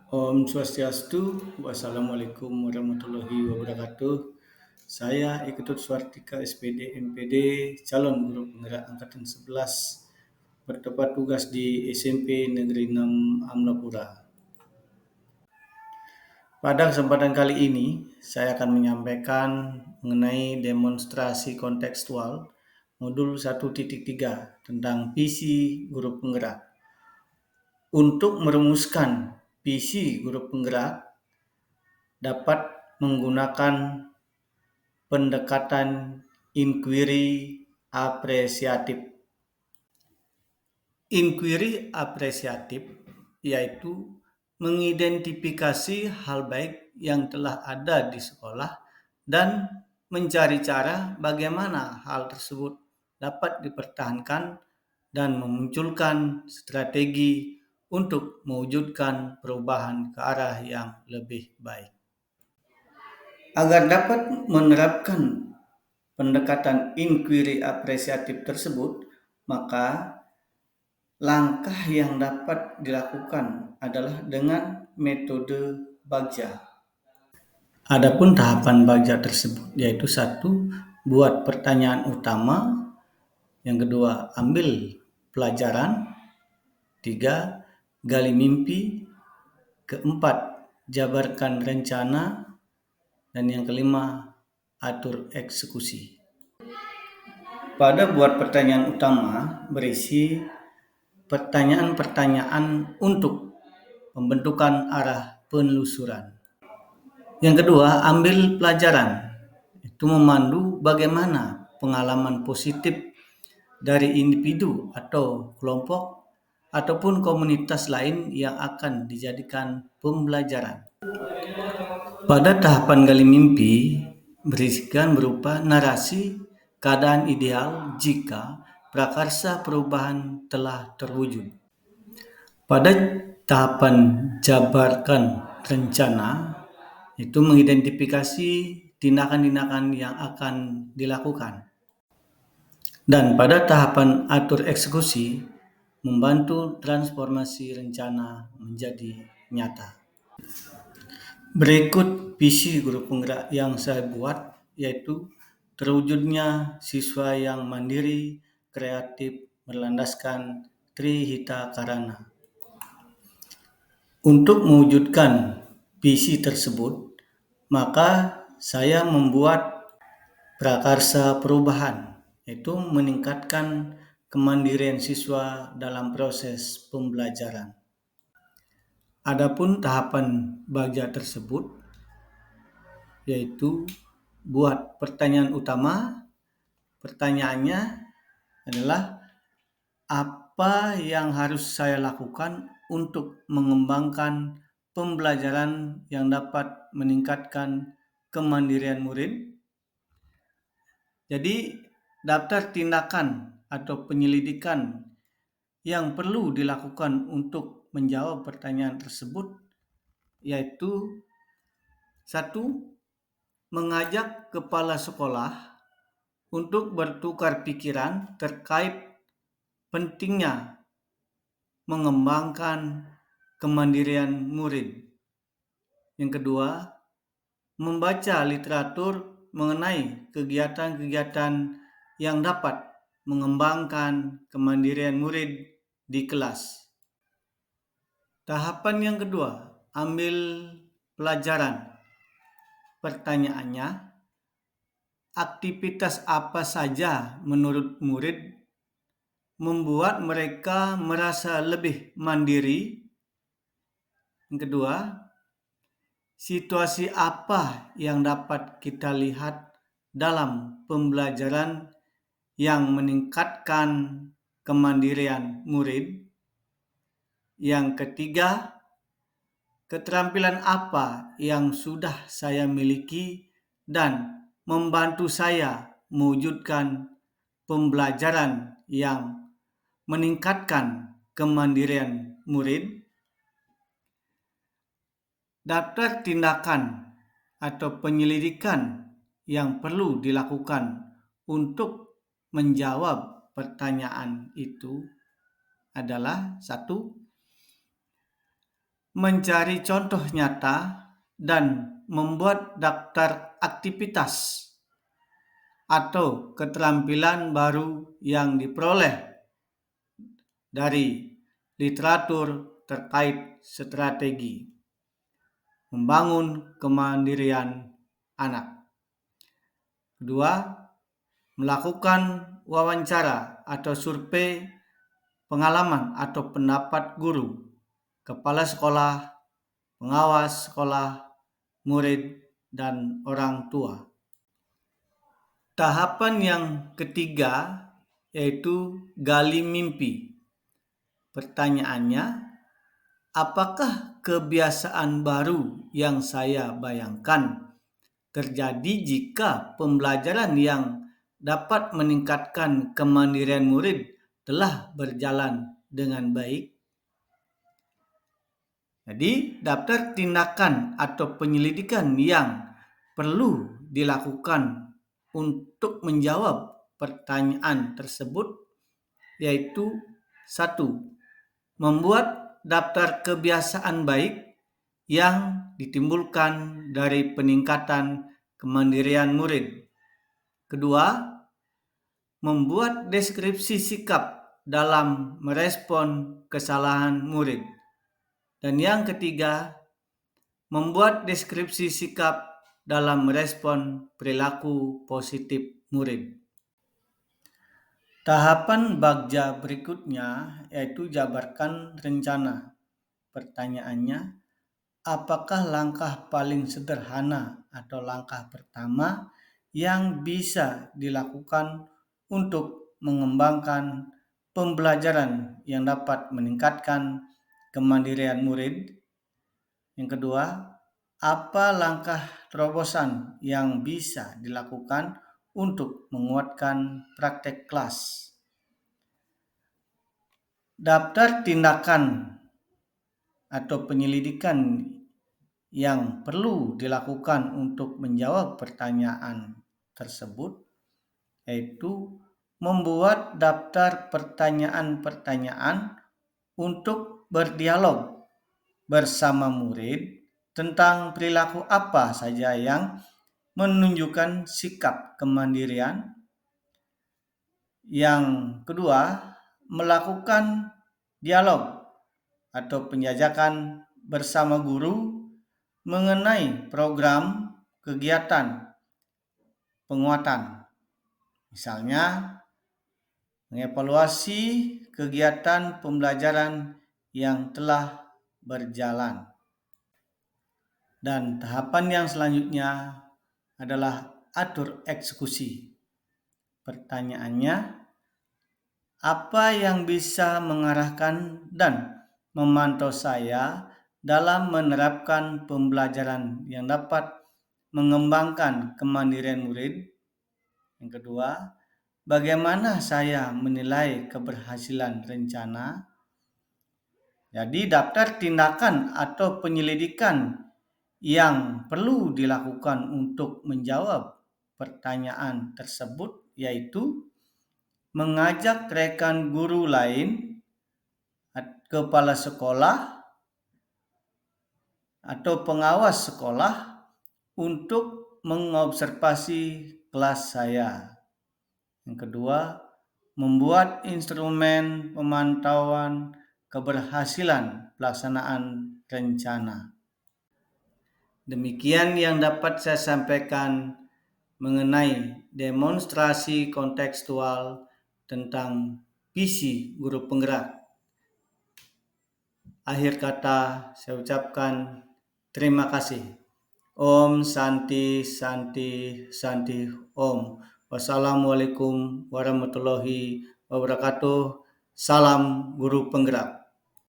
Om Swastiastu, wassalamualaikum warahmatullahi wabarakatuh. Saya Iketut Suartika SPD MPD, calon guru penggerak angkatan 11, bertempat tugas di SMP Negeri 6 Amlapura. Pada kesempatan kali ini, saya akan menyampaikan mengenai demonstrasi kontekstual modul 1.3 tentang visi guru penggerak. Untuk merumuskan visi guru penggerak, dapat menggunakan pendekatan inquiry apresiatif. Inquiry apresiatif yaitu mengidentifikasi hal baik yang telah ada di sekolah dan mencari cara bagaimana hal tersebut dapat dipertahankan dan memunculkan strategi untuk mewujudkan perubahan ke arah yang lebih baik. Agar dapat menerapkan pendekatan inquiry apresiatif tersebut, maka langkah yang dapat dilakukan adalah dengan metode Bagja. Adapun tahapan Bagja tersebut yaitu satu, buat pertanyaan utama, yang kedua, ambil pelajaran, tiga, gali mimpi, keempat, jabarkan rencana, dan yang kelima, atur eksekusi. Pada buat pertanyaan utama berisi pertanyaan-pertanyaan untuk pembentukan arah penelusuran. Yang kedua, ambil pelajaran. Itu memandu bagaimana pengalaman positif dari individu atau kelompok ataupun komunitas lain yang akan dijadikan pembelajaran. Pada tahapan gali mimpi, berisikan berupa narasi keadaan ideal jika prakarsa perubahan telah terwujud. Pada tahapan jabarkan rencana, itu mengidentifikasi tindakan-tindakan yang akan dilakukan. Dan pada tahapan atur eksekusi, membantu transformasi rencana menjadi nyata. Berikut visi guru penggerak yang saya buat, yaitu terwujudnya siswa yang mandiri, kreatif, berlandaskan Trihita Karana. Untuk mewujudkan visi tersebut, maka saya membuat prakarsa perubahan, yaitu meningkatkan kemandirian siswa dalam proses pembelajaran. Adapun tahapan Bagja tersebut yaitu buat pertanyaan utama. Pertanyaannya adalah apa yang harus saya lakukan untuk mengembangkan pembelajaran yang dapat meningkatkan kemandirian murid. Jadi daftar tindakan atau penyelidikan yang perlu dilakukan untuk menjawab pertanyaan tersebut yaitu satu, mengajak kepala sekolah untuk bertukar pikiran terkait pentingnya mengembangkan kemandirian murid. Yang kedua, membaca literatur mengenai kegiatan-kegiatan yang dapat mengembangkan kemandirian murid di kelas. Tahapan yang kedua, ambil pelajaran. Pertanyaannya, aktivitas apa saja menurut murid membuat mereka merasa lebih mandiri? Yang kedua, situasi apa yang dapat kita lihat dalam pembelajaran yang meningkatkan kemandirian murid? Yang ketiga, keterampilan apa yang sudah saya miliki dan membantu saya mewujudkan pembelajaran yang meningkatkan kemandirian murid? Daftar tindakan atau penyelidikan yang perlu dilakukan untuk menjawab pertanyaan itu adalah satu, mencari contoh nyata dan membuat daftar aktivitas atau keterampilan baru yang diperoleh dari literatur terkait strategi membangun kemandirian anak. Kedua, melakukan wawancara atau survei pengalaman atau pendapat guru, kepala sekolah, pengawas sekolah, murid, dan orang tua. Tahapan yang ketiga yaitu gali mimpi. Pertanyaannya, apakah kebiasaan baru yang saya bayangkan terjadi jika pembelajaran yang dapat meningkatkan kemandirian murid telah berjalan dengan baik? Jadi, daftar tindakan atau penyelidikan yang perlu dilakukan untuk menjawab pertanyaan tersebut yaitu 1. Membuat daftar kebiasaan baik yang ditimbulkan dari peningkatan kemandirian murid. Kedua, membuat deskripsi sikap dalam merespon kesalahan murid. Dan yang ketiga, membuat deskripsi sikap dalam merespon perilaku positif murid. Tahapan bagja berikutnya yaitu jabarkan rencana. Pertanyaannya, apakah langkah paling sederhana atau langkah pertama yang bisa dilakukan untuk mengembangkan pembelajaran yang dapat meningkatkan kemandirian murid? Yang kedua, apa langkah terobosan yang bisa dilakukan untuk menguatkan praktek kelas? Daftar tindakan atau penyelidikan yang perlu dilakukan untuk menjawab pertanyaan tersebut yaitu membuat daftar pertanyaan-pertanyaan untuk berdialog bersama murid tentang perilaku apa saja yang menunjukkan sikap kemandirian. Yang kedua, melakukan dialog atau penjajakan bersama guru mengenai program kegiatan penguatan. Misalnya, mengevaluasi kegiatan pembelajaran yang telah berjalan. Dan tahapan yang selanjutnya adalah atur eksekusi. Pertanyaannya, apa yang bisa mengarahkan dan memantau saya dalam menerapkan pembelajaran yang dapat mengembangkan kemandirian murid? Yang kedua, bagaimana saya menilai keberhasilan rencana? Jadi, daftar tindakan atau penyelidikan yang perlu dilakukan untuk menjawab pertanyaan tersebut yaitu mengajak rekan guru lain, kepala sekolah, atau pengawas sekolah untuk mengobservasi kelas saya. Yang kedua, membuat instrumen pemantauan keberhasilan pelaksanaan rencana. Demikian yang dapat saya sampaikan mengenai demonstrasi kontekstual tentang visi guru penggerak. Akhir kata saya ucapkan terima kasih. Om Santi Santi Santi Om. Wassalamualaikum warahmatullahi wabarakatuh. Salam guru penggerak.